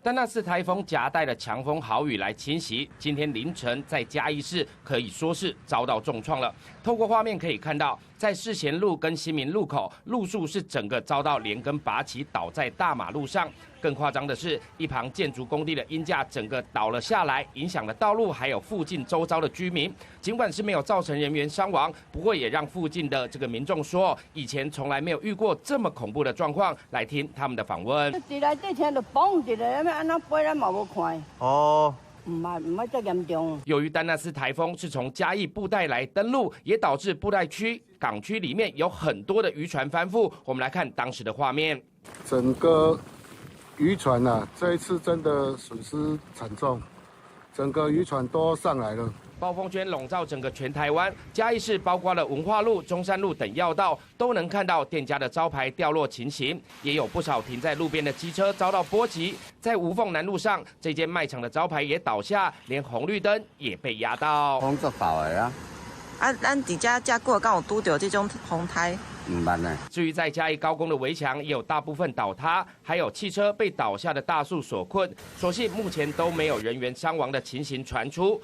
但那次台风夹带了强风豪雨来侵袭，今天凌晨在嘉义市可以说是遭到重创了。透过画面可以看到，在世贤路跟新民路口，路树是整个遭到连根拔起，倒在大马路上。更夸张的是，一旁建筑工地的鹰架整个倒了下来，影响了道路还有附近周遭的居民。尽管是没有造成人员伤亡，不过也让附近的这个民众说，以前从来没有遇过这么恐怖的状况。来听他们的访问。伫内底听到嘣一下，要安怎飞咱嘛无看。哦。唔係遮嚴重。由於丹那斯台風是從嘉義布袋來登陸，也導致布袋區港區裡面有很多的漁船翻覆。我們來看當時的畫面，整個漁船啊，這一次真的損失慘重，整個漁船都上來了。暴風圈籠罩整個全台灣，嘉義市包括了文化路、中山路等要道，都能看到店家的招牌掉落情形，也有不少停在路邊的機車遭到波及。在吳鳳南路上，這間賣場的招牌也倒下，連紅綠燈也被壓到。風足爆的啊！咱伫遮過剛有拄到這種風颱。至於在嘉義高工的圍牆也有大部分倒塌，還有汽車被倒下的大樹所困。所幸目前都沒有人員傷亡的情形傳出。